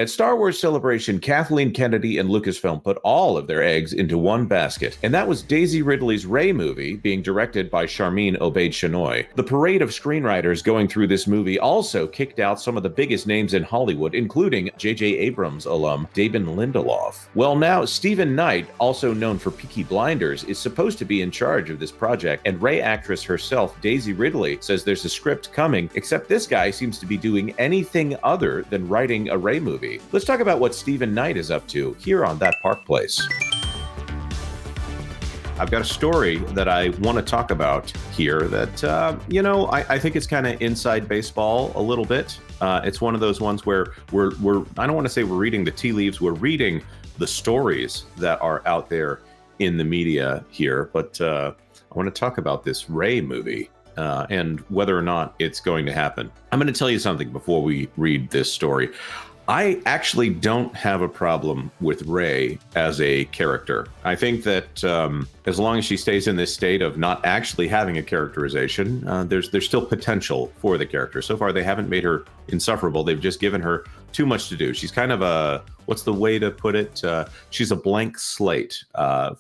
At Star Wars Celebration, Kathleen Kennedy and Lucasfilm put all of their eggs into one basket, and that was Daisy Ridley's Rey movie, being directed by Sharmeen Obaid-Chinoy. The parade of screenwriters going through this movie also kicked out some of the biggest names in Hollywood, including J.J. Abrams alum Damon Lindelof. Well, now Stephen Knight, also known for Peaky Blinders, is supposed to be in charge of this project, and Rey actress herself, Daisy Ridley, says there's a script coming, except this guy seems to be doing anything other than writing a Rey movie. Let's talk about what Stephen Knight is up to here on That Park Place. I've got a story that I want to talk about here that, I think it's kind of inside baseball a little bit. It's one of those ones where we're I don't want to say we're reading the tea leaves, we're reading the stories that are out there in the media here. But I want to talk about this Rey movie. And whether or not it's going to happen. I'm going to tell you something before we read this story. I actually don't have a problem with Rey as a character. I think that as long as she stays in this state of not actually having a characterization, there's still potential for the character. So far, they haven't made her insufferable. They've just given her too much to do. She's kind of a, what's the way to put it? She's a blank slate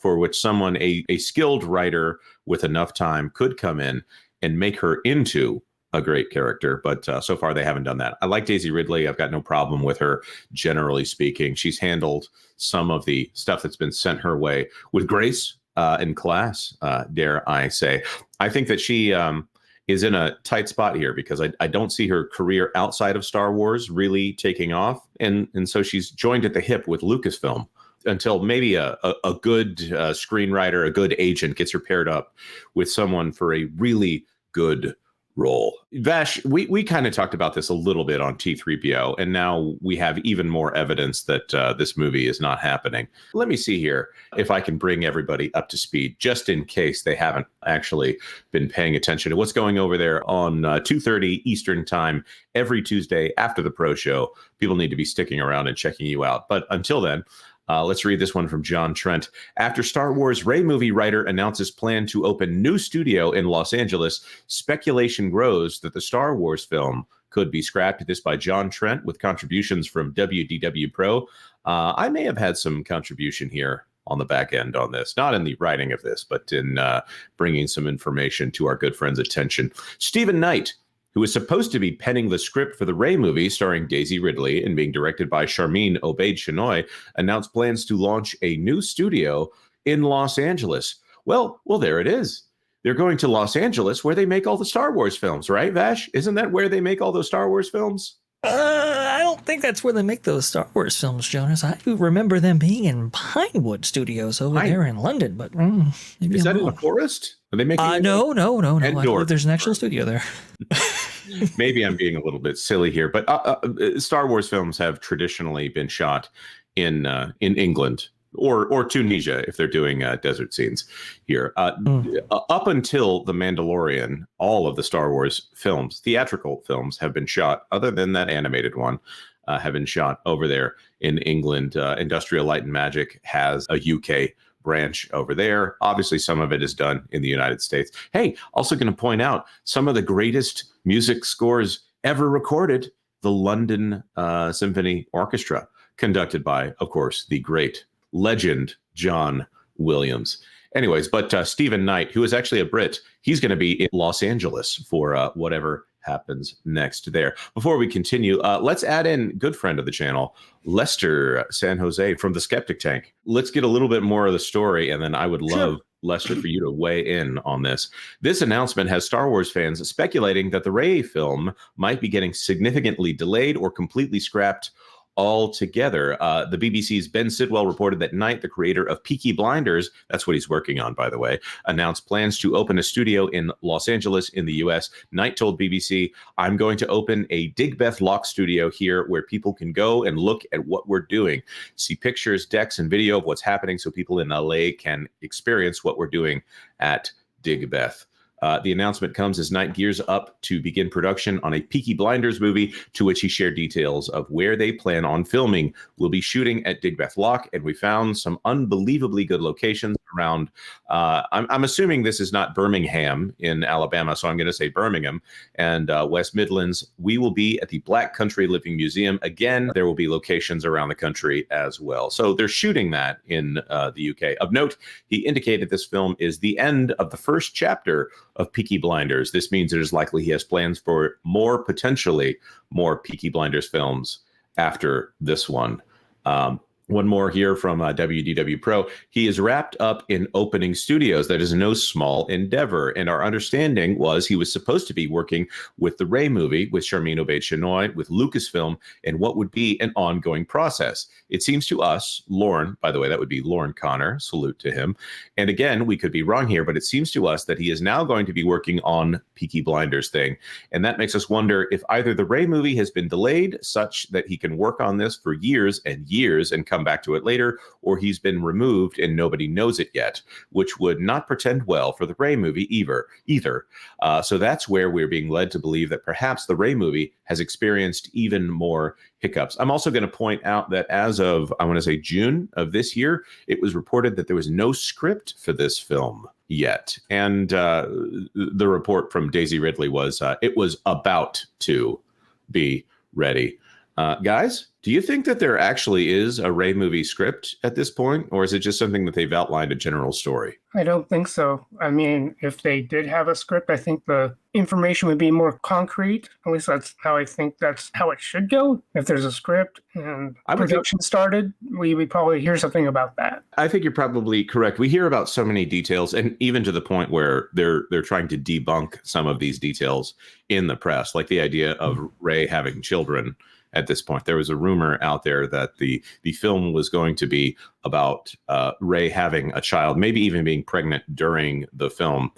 for which someone, a skilled writer with enough time could come in and make her into a great character, but so far they haven't done that. I like Daisy Ridley. I've got no problem with her, generally speaking. She's handled some of the stuff that's been sent her way with grace and class, dare I say. I think that she is in a tight spot here because I don't see her career outside of Star Wars really taking off. And so she's joined at the hip with Lucasfilm until maybe a good screenwriter, a good agent gets her paired up with someone for a really good role. Vash, we kind of talked about this a little bit on T3PO, and now we have even more evidence that this movie is not happening. Let me see here if I can bring everybody up to speed, just in case they haven't actually been paying attention to what's going over there on 2:30 Eastern Time every Tuesday after the Pro Show. People need to be sticking around and checking you out. But until then, let's read this one from John Trent. After Star Wars Rey movie writer announces plan to open new studio in Los Angeles, speculation grows that the Star Wars film could be scrapped. This by John Trent with contributions from WDW Pro. I may have had some contribution here on the back end on this, not in the writing of this, but in bringing some information to our good friend's attention. Stephen Knight, who is supposed to be penning the script for the Rey movie starring Daisy Ridley and being directed by Sharmeen Obaid-Chinoy, announced plans to launch a new studio in Los Angeles. Well, there it is. They're going to Los Angeles where they make all the Star Wars films, right, Vash? Isn't that where they make all those Star Wars films? I don't think that's where they make those Star Wars films, Jonas. I do remember them being in Pinewood Studios over there in London, but maybe is I'm that wrong. in the forest? Are they making? No. I believe there's an actual studio there. Maybe I'm being a little bit silly here, but Star Wars films have traditionally been shot in England or Tunisia if they're doing desert scenes here. Up until The Mandalorian, all of the Star Wars films, theatrical films, have been shot, other than that animated one, have been shot over there in England. Industrial Light and Magic has a UK branch over there. Obviously, some of it is done in the United States. Hey, also going to point out some of the greatest music scores ever recorded, the London Symphony Orchestra, conducted by, of course, the great legend John Williams. Anyways, but Stephen Knight, who is actually a Brit, he's going to be in Los Angeles for whatever happens next there. Before we continue, let's add in good friend of the channel, Lester San Jose from the Skeptic Tank. Let's get a little bit more of the story, and then I would love, Lester, for you to weigh in on this. This announcement has Star Wars fans speculating that the Rey film might be getting significantly delayed or completely scrapped altogether. The BBC's Ben Sidwell reported that Knight, the creator of Peaky Blinders, that's what he's working on, by the way, announced plans to open a studio in Los Angeles in the US. Knight told BBC, "I'm going to open a Digbeth Lock studio here where people can go and look at what we're doing, see pictures, decks, and video of what's happening so people in LA can experience what we're doing at Digbeth." The announcement comes as Knight gears up to begin production on a Peaky Blinders movie, to which he shared details of where they plan on filming. We'll be shooting at Digbeth Lock, and we found some unbelievably good locations around. I'm assuming this is not Birmingham in Alabama, so I'm going to say Birmingham and West Midlands. We will be at the Black Country Living Museum. Again, there will be locations around the country as well. So they're shooting that in the UK. Of note, he indicated this film is the end of the first chapter of Peaky Blinders. This means it is likely he has plans for potentially more Peaky Blinders films after this one. One more here from WDW Pro. He is wrapped up in opening studios. That is no small endeavor. And our understanding was he was supposed to be working with the Rey movie, with Sharmeen Obaid-Chinoy, with Lucasfilm, and what would be an ongoing process. It seems to us, Lauren, by the way, that would be Lauren Connor, salute to him. And again, we could be wrong here, but it seems to us that he is now going to be working on Peaky Blinders thing. And that makes us wonder if either the Rey movie has been delayed such that he can work on this for years and years and come back to it later, or he's been removed and nobody knows it yet, which would not portend well for the Rey movie either. So that's where we're being led to believe that perhaps the Rey movie has experienced even more hiccups. I'm also going to point out that as of, I want to say June of this year, it was reported that there was no script for this film yet. And the report from Daisy Ridley was it was about to be ready. Guys, do you think that there actually is a Rey movie script at this point, or is it just something that they've outlined a general story? I don't think so. I mean, if they did have a script, I think the information would be more concrete. At least that's how I think that's how it should go. If there's a script and production started, we would probably hear something about that. I think you're probably correct. We hear about so many details, and even to the point where they're trying to debunk some of these details in the press, like the idea of Rey having children. At this point, there was a rumor out there that the film was going to be about Rey having a child, maybe even being pregnant during the film.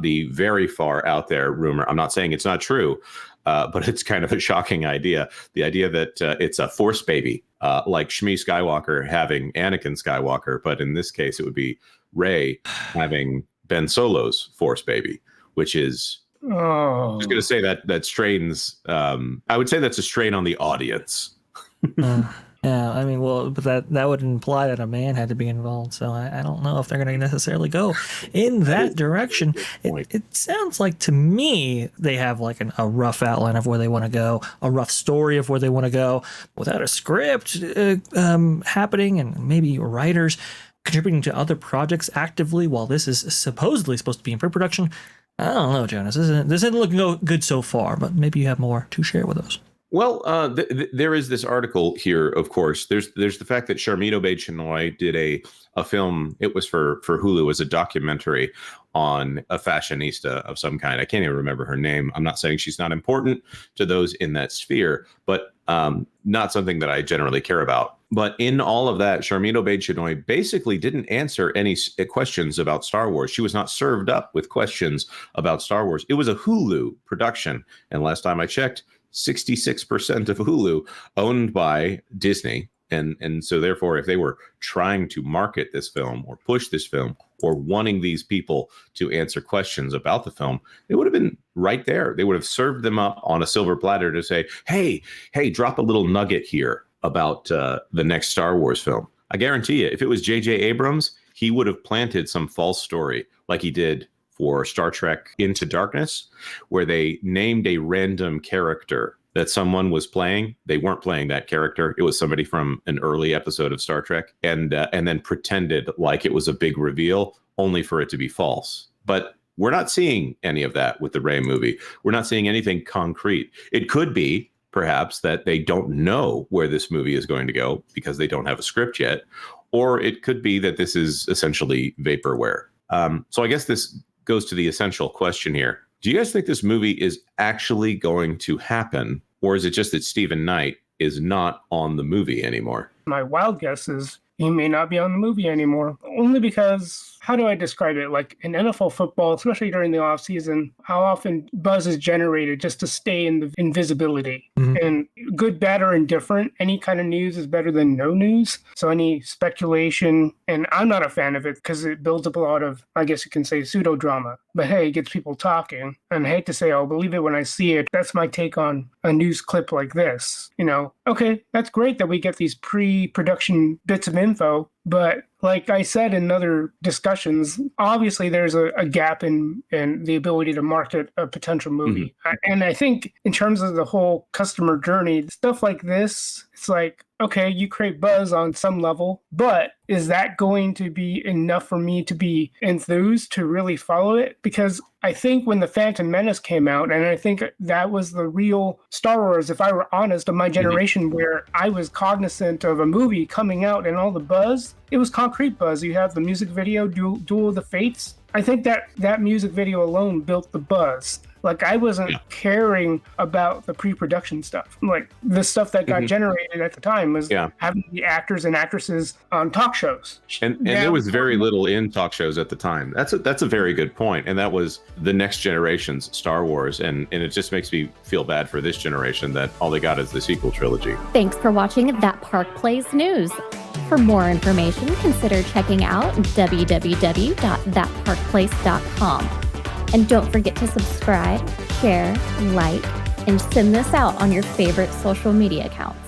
The very far out there rumor, I'm not saying it's not true, but it's kind of a shocking idea. The idea that it's a Force baby, like Shmi Skywalker having Anakin Skywalker, but in this case, it would be Rey having Ben Solo's Force baby, which is... I was going to say that strains. I would say that's a strain on the audience. Yeah, I mean, well, but that would imply that a man had to be involved. So I don't know if they're going to necessarily go in that direction. It sounds like to me they have like a rough outline of where they want to go, a rough story of where they want to go, without a script happening, and maybe writers contributing to other projects actively while this is supposedly supposed to be in pre-production. I don't know, Jonas. This isn't looking good so far, but maybe you have more to share with us. Well, there is this article here, of course. There's the fact that Sharmeen Obaid-Chinoy did a film. It was for Hulu as a documentary on a fashionista of some kind. I can't even remember her name. I'm not saying she's not important to those in that sphere, but not something that I generally care about. But in all of that, Sharmeen Obaid-Chinoy basically didn't answer any questions about Star Wars. She was not served up with questions about Star Wars. It was a Hulu production. And last time I checked, 66% of Hulu owned by Disney. And so therefore, if they were trying to market this film or push this film or wanting these people to answer questions about the film, it would have been right there. They would have served them up on a silver platter to say, hey, drop a little nugget here about the next Star Wars film. I guarantee you, if it was J.J. Abrams, he would have planted some false story like he did for Star Trek Into Darkness, where they named a random character that someone was playing. They weren't playing that character. It was somebody from an early episode of Star Trek, and then pretended like it was a big reveal, only for it to be false. But we're not seeing any of that with the Rey movie. We're not seeing anything concrete. It could be perhaps that they don't know where this movie is going to go because they don't have a script yet, or it could be that this is essentially vaporware. So I guess this goes to the essential question here. Do you guys think this movie is actually going to happen, or is it just that Stephen Knight is not on the movie anymore? My wild guess is he may not be on the movie anymore, only because, how do I describe it? Like in NFL football, especially during the offseason, how often buzz is generated just to stay in the invisibility. Mm-hmm. And good, bad, or indifferent, any kind of news is better than no news. So any speculation, and I'm not a fan of it because it builds up a lot of, I guess you can say, pseudo drama. But hey, it gets people talking. And I hate to say I'll believe it when I see it. That's my take on a news clip like this. You know, okay, that's great that we get these pre-production bits of info, but Like I said in other discussions, obviously there's a gap in the ability to market a potential movie. And I think in terms of the whole customer journey, stuff like this, it's like, okay, you create buzz on some level, but is that going to be enough for me to be enthused to really follow it? Because I think when The Phantom Menace came out, and I think that was the real Star Wars, if I were honest, of my generation, where I was cognizant of a movie coming out and all the buzz, it was concrete buzz. You have the music video, Duel of the Fates. I think that music video alone built the buzz. Like, I wasn't caring about the pre-production stuff. Like, the stuff that got generated at the time was having the actors and actresses on talk shows. And there was very little in talk shows at the time. That's a very good point. And that was the next generation's Star Wars. And it just makes me feel bad for this generation that all they got is the sequel trilogy. Thanks for watching That Park Plays News. For more information, consider checking out www.thatparkplace.com. And don't forget to subscribe, share, like, and send this out on your favorite social media accounts.